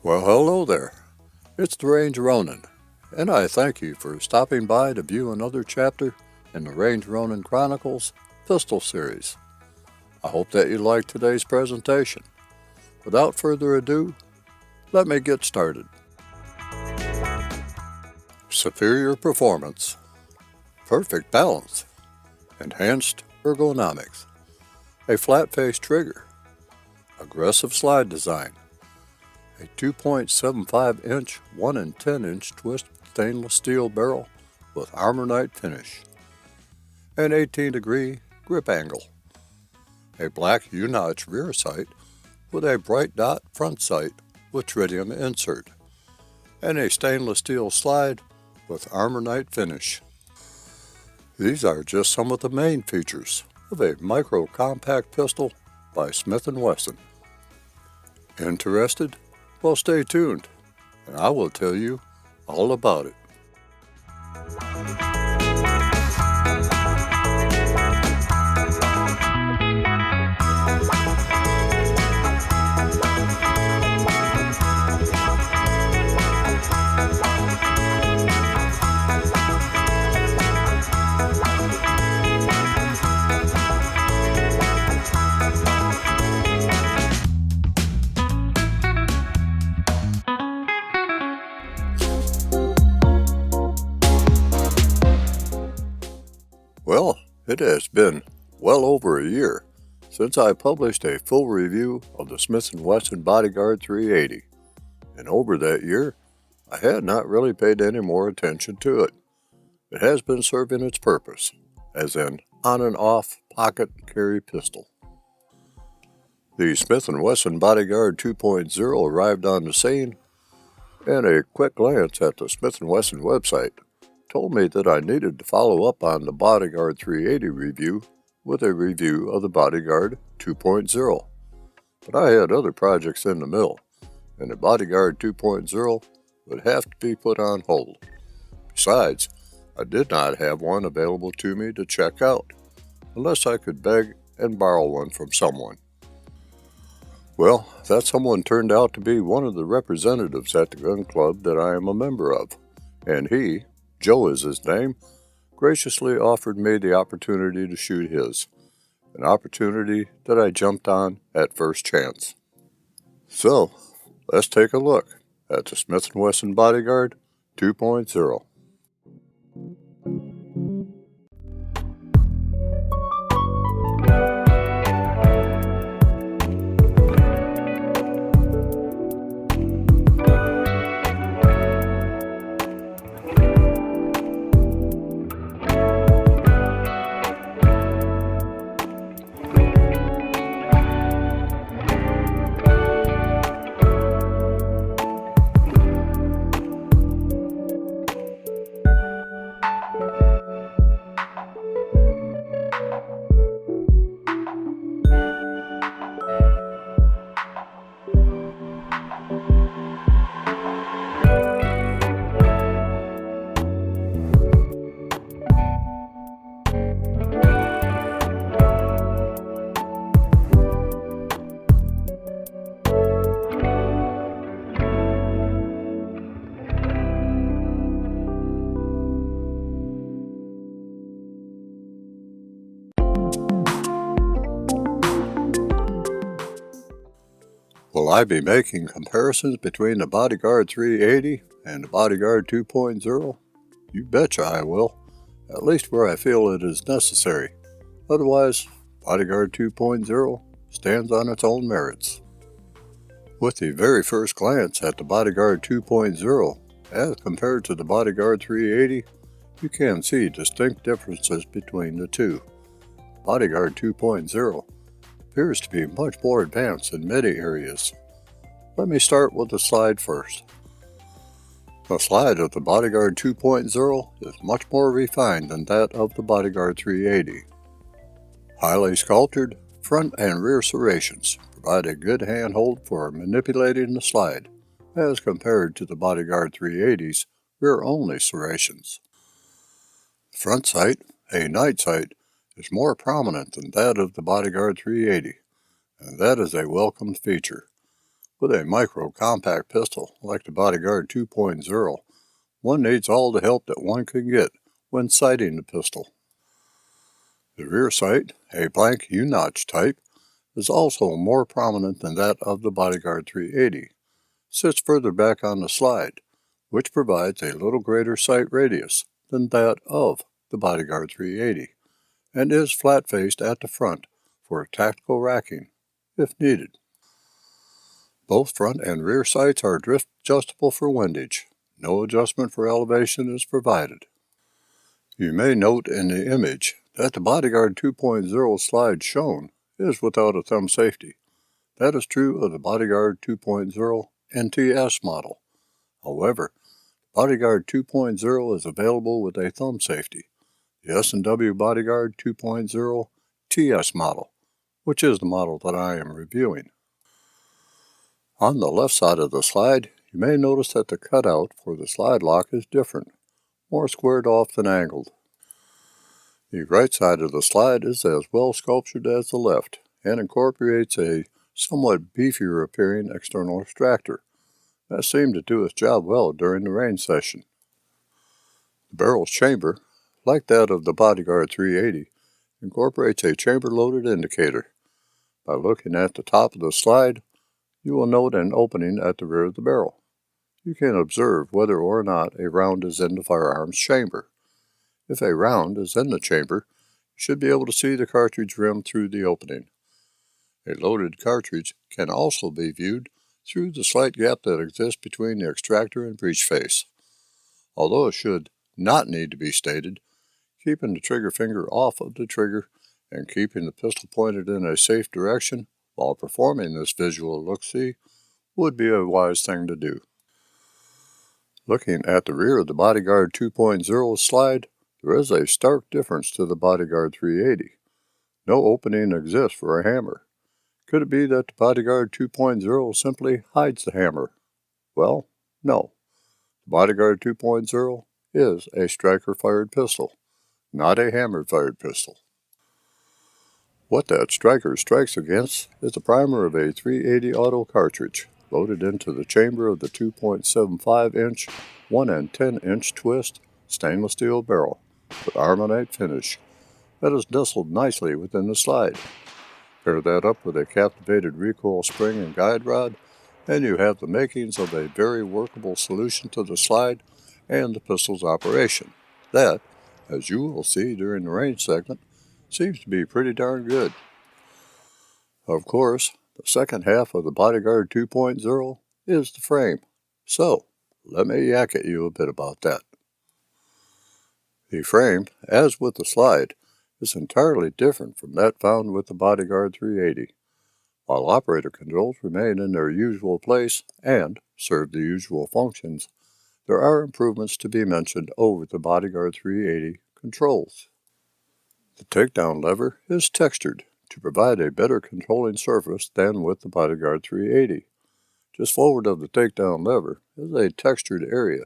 Well, hello there. It's the Range Ronin, and I thank you for stopping by to view another chapter in the Range Ronin Chronicles Pistol Series. I hope that you liked today's presentation. Without further ado, let me get started. Superior performance, perfect balance, enhanced ergonomics, a flat-face trigger, aggressive slide design, a 2.75-inch 1 and 10-inch twist stainless steel barrel with Armornite finish, an 18-degree grip angle, a black U-notch rear sight with a bright dot front sight with tritium insert, and a stainless steel slide with Armornite finish. These are just some of the main features of a micro-compact pistol by Smith & Wesson. Interested? Well, stay tuned, and I will tell you all about it. Well, it has been well over a year since I published a full review of the Smith & Wesson Bodyguard 380, and over that year, I had not really paid any more attention to it. It has been serving its purpose as an on and off pocket carry pistol. The Smith & Wesson Bodyguard 2.0 arrived on the scene, and a quick glance at the Smith & Wesson website told me that I needed to follow up on the Bodyguard 380 review with a review of the Bodyguard 2.0. But I had other projects in the mill, and the Bodyguard 2.0 would have to be put on hold. Besides, I did not have one available to me to check out, unless I could beg and borrow one from someone. Well, that someone turned out to be one of the representatives at the gun club that I am a member of, and he, Joe is his name, graciously offered me the opportunity to shoot his, an opportunity that I jumped on at first chance. So, let's take a look at the Smith & Wesson Bodyguard 2.0. Will I be making comparisons between the Bodyguard 380 and the Bodyguard 2.0? You betcha I will, at least where I feel it is necessary. Otherwise, Bodyguard 2.0 stands on its own merits. With the very first glance at the Bodyguard 2.0 as compared to the Bodyguard 380, you can see distinct differences between the two. Bodyguard 2.0 appears to be much more advanced in many areas. Let me start with the slide first. The slide of the Bodyguard 2.0 is much more refined than that of the Bodyguard 380. Highly sculptured front and rear serrations provide a good handhold for manipulating the slide, as compared to the Bodyguard 380's rear-only serrations. The front sight, a night sight, is more prominent than that of the Bodyguard 380, and that is a welcomed feature. With a micro-compact pistol like the Bodyguard 2.0, one needs all the help that one can get when sighting the pistol. The rear sight, a blank U-notch type, is also more prominent than that of the Bodyguard 380, sits further back on the slide, which provides a little greater sight radius than that of the Bodyguard 380, and is flat-faced at the front for tactical racking, if needed. Both front and rear sights are drift adjustable for windage. No adjustment for elevation is provided. You may note in the image that the Bodyguard 2.0 slide shown is without a thumb safety. That is true of the Bodyguard 2.0 NTS model. However, Bodyguard 2.0 is available with a thumb safety, the S&W Bodyguard 2.0 TS model, which is the model that I am reviewing. On the left side of the slide, you may notice that the cutout for the slide lock is different, more squared off than angled. The right side of the slide is as well sculptured as the left and incorporates a somewhat beefier appearing external extractor that seemed to do its job well during the range session. The barrel's chamber, like that of the Bodyguard 380, incorporates a chamber-loaded indicator. By looking at the top of the slide, you will note an opening at the rear of the barrel. You can observe whether or not a round is in the firearm's chamber. If a round is in the chamber, you should be able to see the cartridge rim through the opening. A loaded cartridge can also be viewed through the slight gap that exists between the extractor and breech face. Although it should not need to be stated, keeping the trigger finger off of the trigger and keeping the pistol pointed in a safe direction while performing this visual look-see would be a wise thing to do. Looking at the rear of the Bodyguard 2.0 slide, there is a stark difference to the Bodyguard 380. No opening exists for a hammer. Could it be that the Bodyguard 2.0 simply hides the hammer? Well, no. The Bodyguard 2.0 is a striker-fired pistol, not a hammer-fired pistol. What that striker strikes against is the primer of a 380 auto cartridge loaded into the chamber of the 2.75-inch 1 10-inch twist stainless steel barrel with armonite finish that is nestled nicely within the slide. Pair that up with a captivated recoil spring and guide rod, and you have the makings of a very workable solution to the slide and the pistol's operation. That, as you will see during the range segment, seems to be pretty darn good. Of course, the second half of the Bodyguard 2.0 is the frame, so let me yak at you a bit about that. The frame, as with the slide, is entirely different from that found with the Bodyguard 380. While operator controls remain in their usual place and serve the usual functions, there are improvements to be mentioned over the Bodyguard 380 controls. The takedown lever is textured to provide a better controlling surface than with the Bodyguard 380. Just forward of the takedown lever is a textured area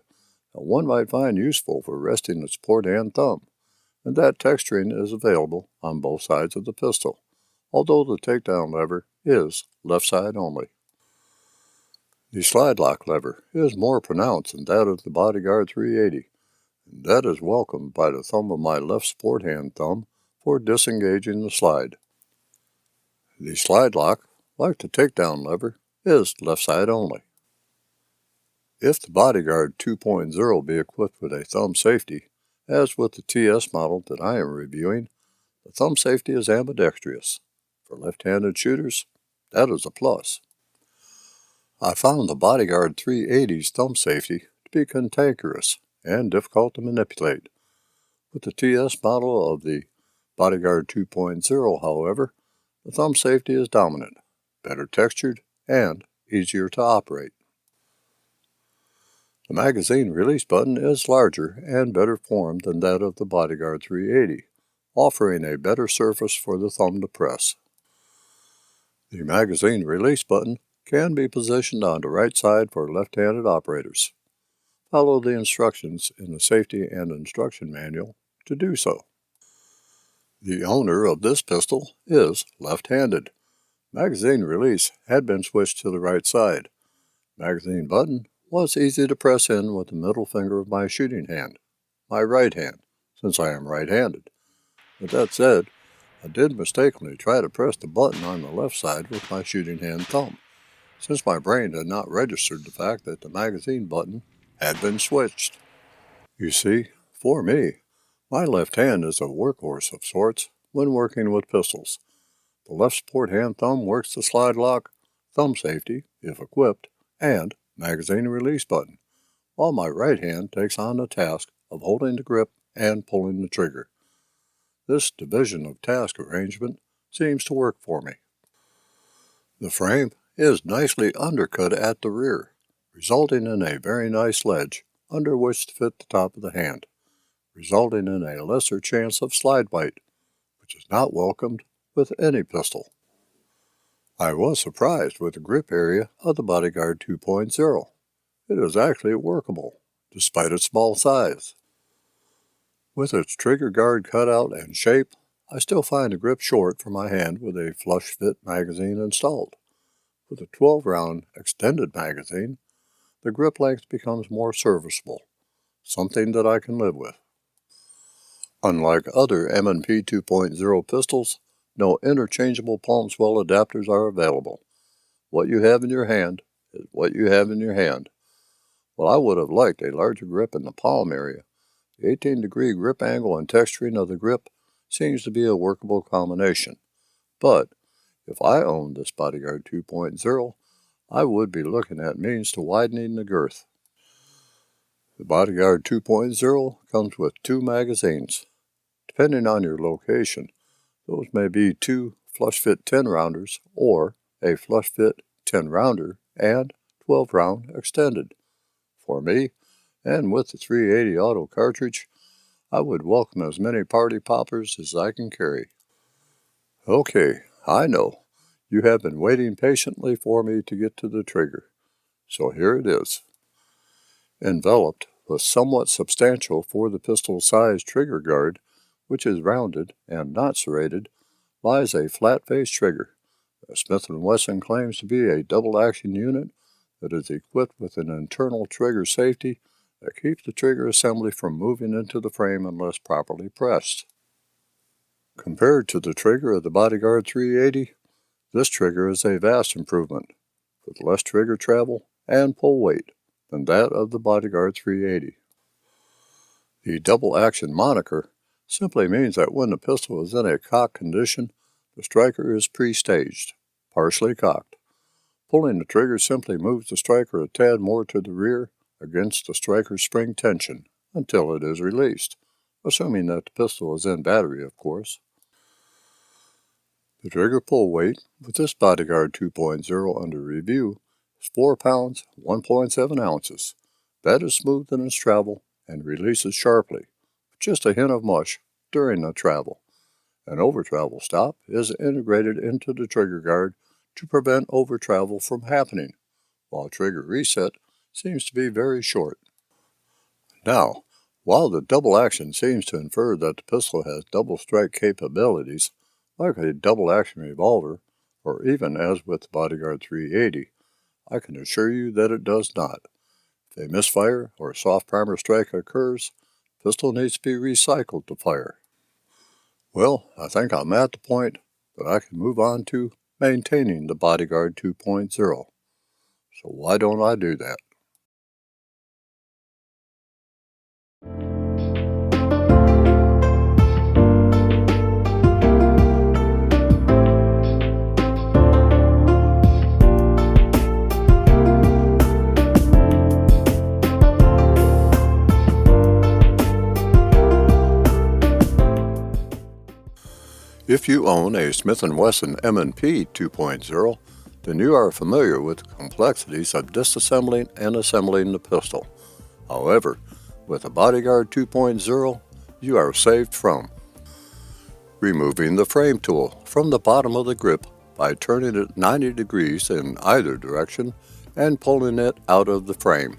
that one might find useful for resting its port and thumb, and that texturing is available on both sides of the pistol, although the takedown lever is left side only. The slide lock lever is more pronounced than that of the Bodyguard 380, and that is welcomed by the thumb of my left sport hand thumb for disengaging the slide. The slide lock, like the takedown lever, is left side only. If the Bodyguard 2.0 be equipped with a thumb safety, as with the TS model that I am reviewing, the thumb safety is ambidextrous. For left-handed shooters, that is a plus. I found the Bodyguard 380's thumb safety to be cantankerous and difficult to manipulate. With the TS model of the Bodyguard 2.0, however, the thumb safety is dominant, better textured, and easier to operate. The magazine release button is larger and better formed than that of the Bodyguard 380, offering a better surface for the thumb to press. The magazine release button can be positioned on the right side for left-handed operators. Follow the instructions in the Safety and Instruction Manual to do so. The owner of this pistol is left-handed. Magazine release had been switched to the right side. Magazine button was easy to press in with the middle finger of my shooting hand, my right hand, since I am right-handed. With that said, I did mistakenly try to press the button on the left side with my shooting hand thumb, since my brain had not registered the fact that the magazine button had been switched. You see, for me, my left hand is a workhorse of sorts when working with pistols. The left support hand thumb works the slide lock, thumb safety, if equipped, and magazine release button, while my right hand takes on the task of holding the grip and pulling the trigger. This division of task arrangement seems to work for me. The frame is nicely undercut at the rear, resulting in a very nice ledge under which to fit the top of the hand, resulting in a lesser chance of slide bite, which is not welcomed with any pistol. I was surprised with the grip area of the Bodyguard 2.0. It is actually workable, despite its small size. With its trigger guard cutout and shape, I still find the grip short for my hand with a flush-fit magazine installed. With a 12-round extended magazine, the grip length becomes more serviceable, something that I can live with. Unlike other M&P 2.0 pistols, no interchangeable palm swell adapters are available. What you have in your hand is what you have in your hand. While I would have liked a larger grip in the palm area, the 18-degree grip angle and texturing of the grip seems to be a workable combination. But if I owned this Bodyguard 2.0, I would be looking at means to widening the girth. The Bodyguard 2.0 comes with 2 magazines. Depending on your location, those may be 2 flush-fit 10-rounders or a flush-fit 10-rounder and 12-round extended. For me, and with the 380 auto cartridge, I would welcome as many party poppers as I can carry. Okay, I know. You have been waiting patiently for me to get to the trigger, so here it is. Enveloped with somewhat substantial for the pistol-sized trigger guard, which is rounded and not serrated, lies a flat-face trigger. Smith Wesson claims to be a double-action unit that is equipped with an internal trigger safety that keeps the trigger assembly from moving into the frame unless properly pressed. Compared to the trigger of the Bodyguard 380, this trigger is a vast improvement, with less trigger travel and pull weight than that of the Bodyguard 380. The double-action moniker simply means that when the pistol is in a cock condition, the striker is pre-staged, partially cocked. Pulling the trigger simply moves the striker a tad more to the rear against the striker's spring tension until it is released, assuming that the pistol is in battery, of course. The trigger pull weight with this Bodyguard 2.0 under review is 4 pounds, 1.7 ounces. That is smooth in its travel and releases sharply, with just a hint of mush during the travel. An over-travel stop is integrated into the trigger guard to prevent over-travel from happening, while trigger reset seems to be very short. Now, while the double action seems to infer that the pistol has double strike capabilities, like a double-action revolver, or even as with the Bodyguard 380, I can assure you that it does not. If a misfire or soft primer strike occurs, the pistol needs to be recycled to fire. Well, I think I'm at the point that I can move on to maintaining the Bodyguard 2.0. So why don't I do that? If you own a Smith & Wesson M&P 2.0, then you are familiar with the complexities of disassembling and assembling the pistol. However, with the Bodyguard 2.0, you are saved from removing the frame tool from the bottom of the grip by turning it 90 degrees in either direction and pulling it out of the frame,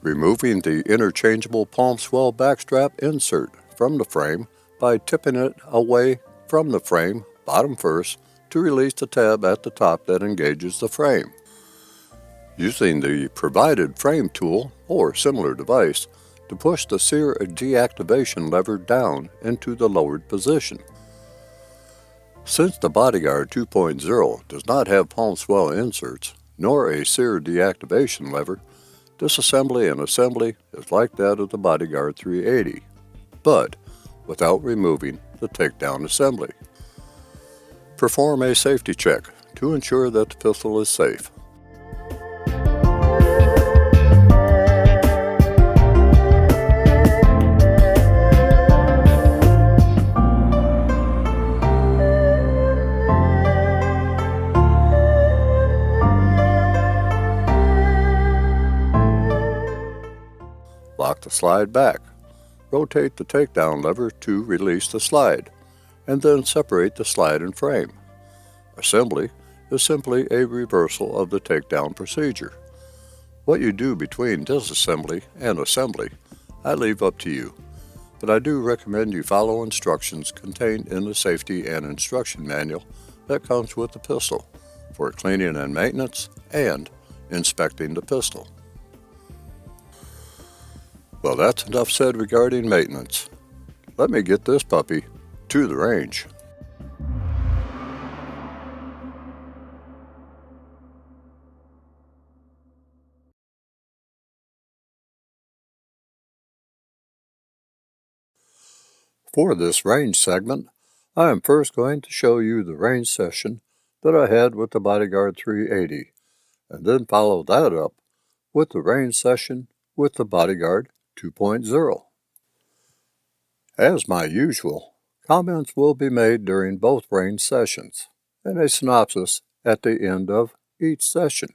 removing the interchangeable palm swell backstrap insert from the frame by tipping it away from the frame, bottom first, to release the tab at the top that engages the frame. Using the provided frame tool or similar device to push the sear deactivation lever down into the lowered position. Since the Bodyguard 2.0 does not have palm swell inserts nor a sear deactivation lever, disassembly and assembly is like that of the Bodyguard 380, but without removing the takedown assembly. Perform a safety check to ensure that the pistol is safe. Lock the slide back. Rotate the takedown lever to release the slide, and then separate the slide and frame. Assembly is simply a reversal of the takedown procedure. What you do between disassembly and assembly, I leave up to you, but I do recommend you follow instructions contained in the safety and instruction manual that comes with the pistol for cleaning and maintenance and inspecting the pistol. Well, that's enough said regarding maintenance. Let me get this puppy to the range. For this range segment, I am first going to show you the range session that I had with the Bodyguard 380, and then follow that up with the range session with the Bodyguard 2.0. As my usual, comments will be made during both range sessions, and a synopsis at the end of each session.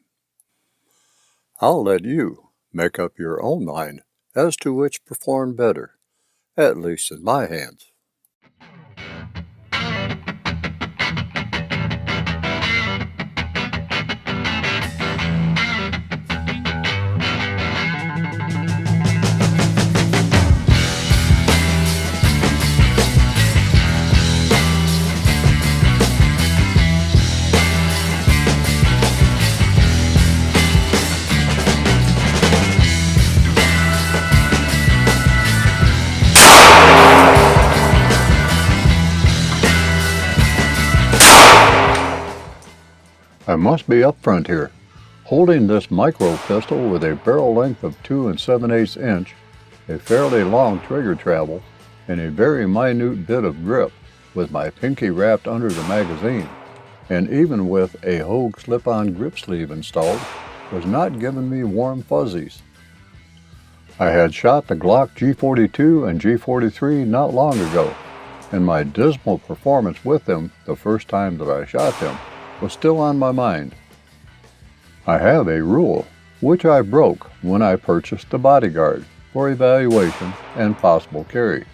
I'll let you make up your own mind as to which performed better, at least in my hands. I must be upfront here. Holding this micro pistol with a barrel length of 2 7/8 inch, a fairly long trigger travel, and a very minute bit of grip with my pinky wrapped under the magazine, and even with a Hogue slip-on grip sleeve installed, was not giving me warm fuzzies. I had shot the Glock G42 and G43 not long ago, and my dismal performance with them the first time that I shot them was still on my mind. I have a rule, which I broke when I purchased the Bodyguard for evaluation and possible carry.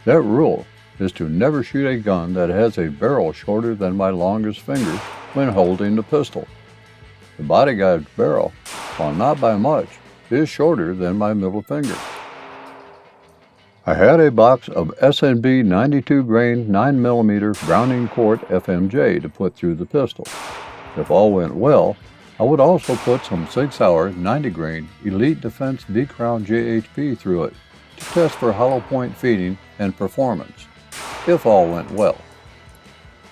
That rule is to never shoot a gun that has a barrel shorter than my longest finger when holding the pistol. The Bodyguard's barrel, while not by much, is shorter than my middle finger. I had a box of S&B 92 grain 9mm Browning Court FMJ to put through the pistol. If all went well, I would also put some Sig Sauer 90 grain Elite Defense V-Crown JHP through it to test for hollow point feeding and performance, if all went well.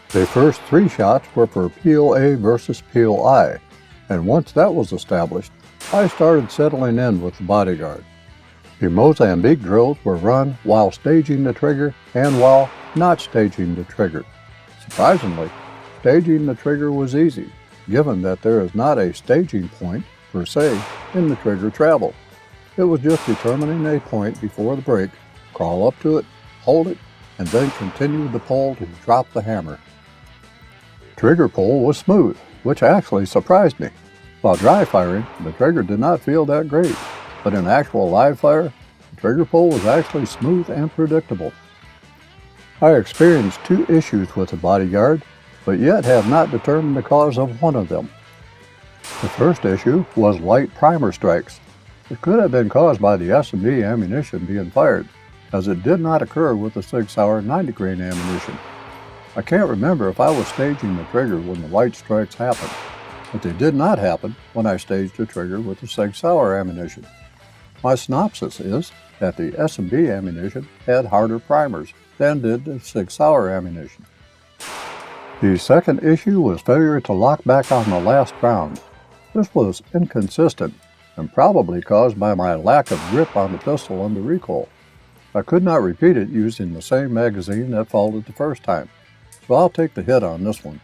The first 3 shots were for Peel A versus Peel I, and once that was established, I started settling in with the Bodyguard. The Mozambique drills were run while staging the trigger and while not staging the trigger. Surprisingly, staging the trigger was easy, given that there is not a staging point, per se, in the trigger travel. It was just determining a point before the break, crawl up to it, hold it, and then continue the pull to drop the hammer. Trigger pull was smooth, which actually surprised me. While dry firing, the trigger did not feel that great, but in actual live fire, the trigger pull was actually smooth and predictable. I experienced 2 issues with the Bodyguard, but yet have not determined the cause of one of them. The first issue was light primer strikes. It could have been caused by the S&B ammunition being fired, as it did not occur with the Sig Sauer 90 grain ammunition. I can't remember if I was staging the trigger when the white strikes happened, but they did not happen when I staged the trigger with the Sig Sauer ammunition. My synopsis is that the S&B ammunition had harder primers than did the Sig Sauer ammunition. The second issue was failure to lock back on the last round. This was inconsistent and probably caused by my lack of grip on the pistol under recoil. I could not repeat it using the same magazine that faulted the first time, so I'll take the hit on this one.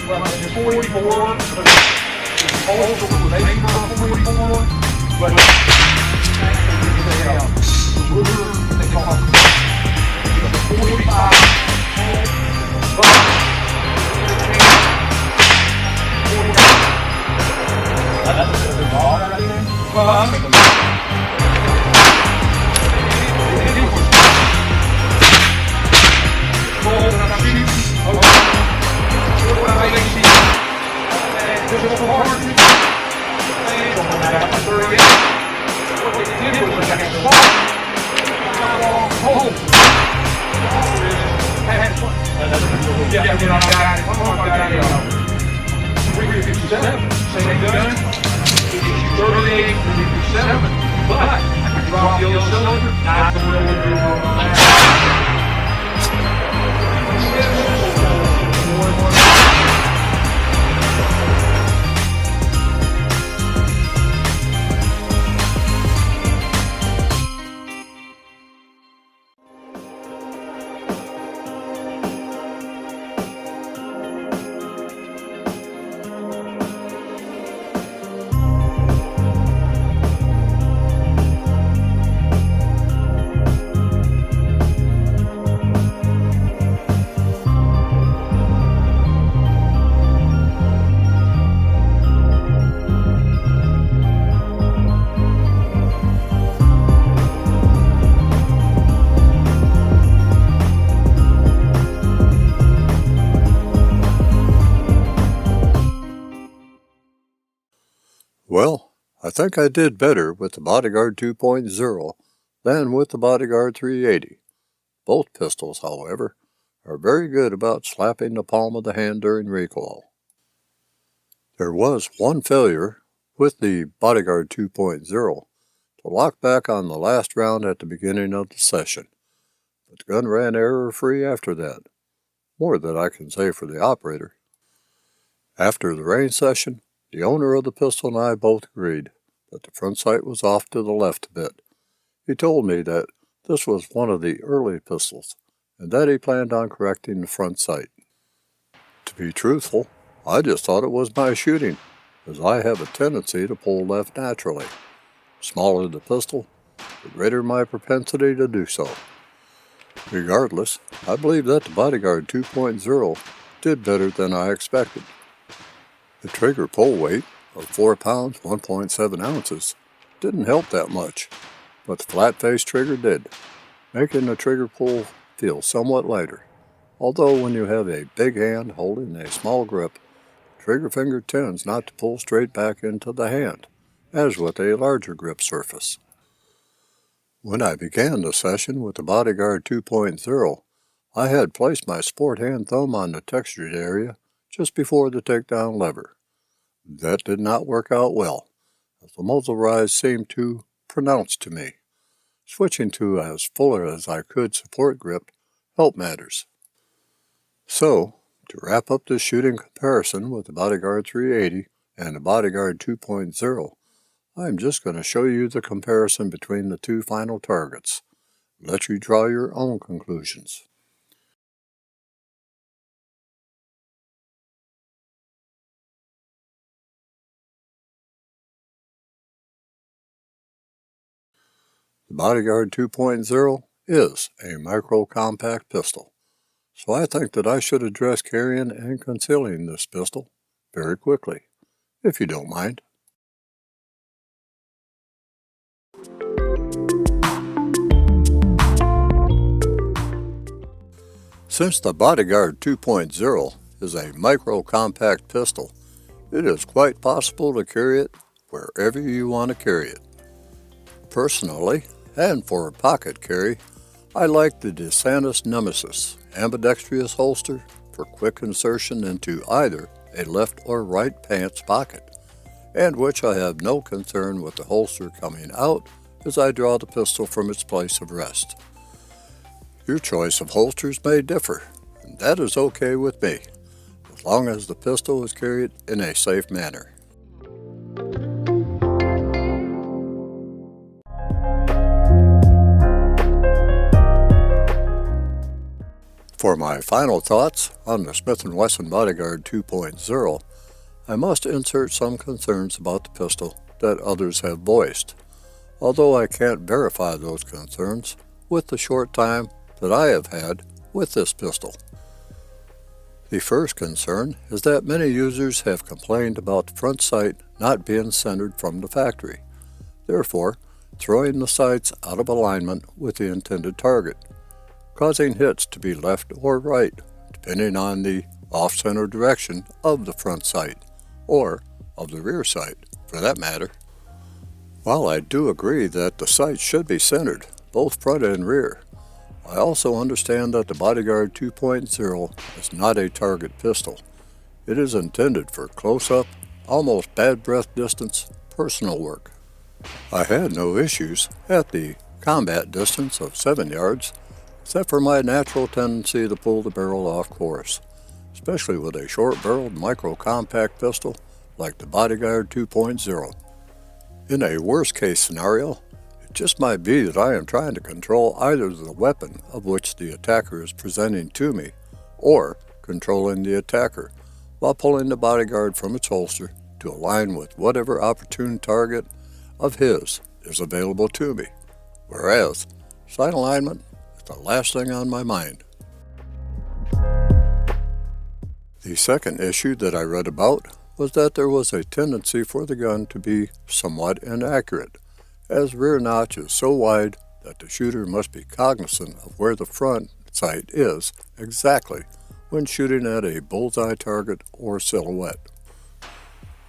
Well, it's 44, but it's also made for 44, but they call it 45, but 49. That's a ball right there. Well, I'm thinking Well, I think I did better with the Bodyguard 2.0 than with the Bodyguard 380. Both pistols, however, are very good about slapping the palm of the hand during recoil. There was one failure with the Bodyguard 2.0 to lock back on the last round at the beginning of the session, but the gun ran error-free after that. More than I can say for the operator. After the range session, the owner of the pistol and I both agreed that the front sight was off to the left a bit. He told me that this was one of the early pistols, and that he planned on correcting the front sight. To be truthful, I just thought it was my shooting, as I have a tendency to pull left naturally. The smaller the pistol, the greater my propensity to do so. Regardless, I believe that the Bodyguard 2.0 did better than I expected. The trigger pull weight of 4 pounds 1.7 ounces didn't help that much, but the flat-face trigger did, making the trigger pull feel somewhat lighter. Although when you have a big hand holding a small grip, the trigger finger tends not to pull straight back into the hand, as with a larger grip surface. When I began the session with the Bodyguard 2.0, I had placed my sport hand thumb on the textured area just before the takedown lever. That did not work out well, as the muzzle rise seemed too pronounced to me. Switching to as fuller as I could support grip helped matters. So, to wrap up this shooting comparison with the Bodyguard 380 and the Bodyguard 2.0, I am just going to show you the comparison between the two final targets. Let you draw your own conclusions. The Bodyguard 2.0 is a micro-compact pistol, so I think that I should address carrying and concealing this pistol very quickly, if you don't mind. Since the Bodyguard 2.0 is a micro-compact pistol, it is quite possible to carry it wherever you want to carry it. Personally, and for pocket carry, I like the DeSantis Nemesis ambidextrous holster for quick insertion into either a left or right pants pocket, and which I have no concern with the holster coming out as I draw the pistol from its place of rest. Your choice of holsters may differ, and that is okay with me, as long as the pistol is carried in a safe manner. For my final thoughts on the Smith Wesson Bodyguard 2.0, I must insert some concerns about the pistol that others have voiced, although I can't verify those concerns with the short time that I have had with this pistol. The first concern is that many users have complained about the front sight not being centered from the factory, therefore throwing the sights out of alignment with the intended target, causing hits to be left or right, depending on the off-center direction of the front sight, or of the rear sight, for that matter. While I do agree that the sights should be centered, both front and rear, I also understand that the Bodyguard 2.0 is not a target pistol. It is intended for close-up, almost bad breath distance, personal work. I had no issues at the combat distance of 7 yards, except for my natural tendency to pull the barrel off course, especially with a short-barreled micro-compact pistol like the Bodyguard 2.0. In a worst-case scenario, it just might be that I am trying to control either the weapon of which the attacker is presenting to me, or controlling the attacker while pulling the Bodyguard from its holster to align with whatever opportune target of his is available to me, whereas sight alignment is the last thing on my mind. The second issue that I read about was that there was a tendency for the gun to be somewhat inaccurate, as rear notch is so wide that the shooter must be cognizant of where the front sight is exactly when shooting at a bullseye target or silhouette.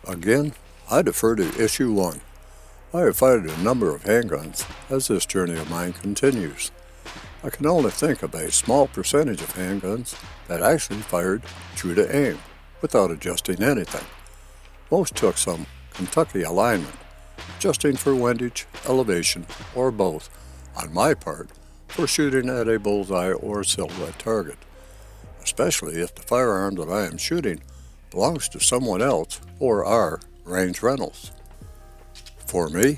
Again, I defer to issue 1. I have fired a number of handguns as this journey of mine continues. I can only think of a small percentage of handguns that actually fired true to aim without adjusting anything. Most took some Kentucky alignment, adjusting for windage, elevation, or both, on my part, for shooting at a bullseye or silhouette target, especially if the firearm that I am shooting belongs to someone else or are range rentals. For me,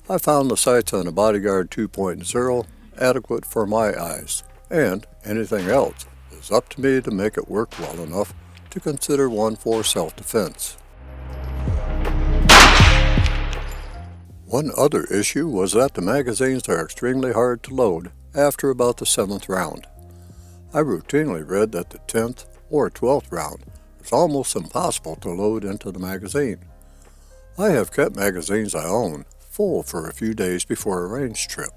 I found the sights on the Bodyguard 2.0 adequate for my eyes, and anything else is up to me to make it work well enough to consider one for self-defense. One other issue was that the magazines are extremely hard to load after about the 7th round. I routinely read that the 10th or 12th round is almost impossible to load into the magazine. I have kept magazines I own full for a few days before a range trip,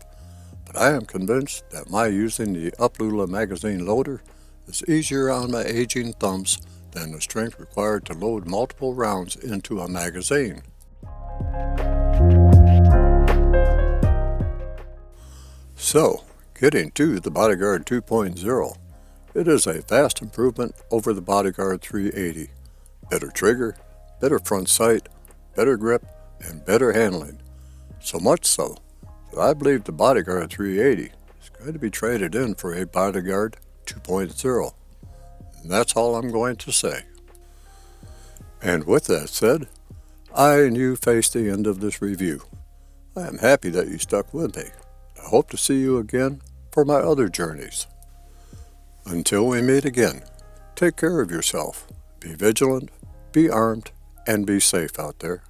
but I am convinced that my using the Uplula magazine loader is easier on my aging thumbs than the strength required to load multiple rounds into a magazine. So, getting to the Bodyguard 2.0, it is a vast improvement over the Bodyguard 380. Better trigger, better front sight, better grip, and better handling. So much so that I believe the Bodyguard 380 is going to be traded in for a Bodyguard 2.0. And that's all I'm going to say. And with that said, I and you face the end of this review. I am happy that you stuck with me. I hope to see you again for my other journeys. Until we meet again, take care of yourself, be vigilant, be armed, and be safe out there.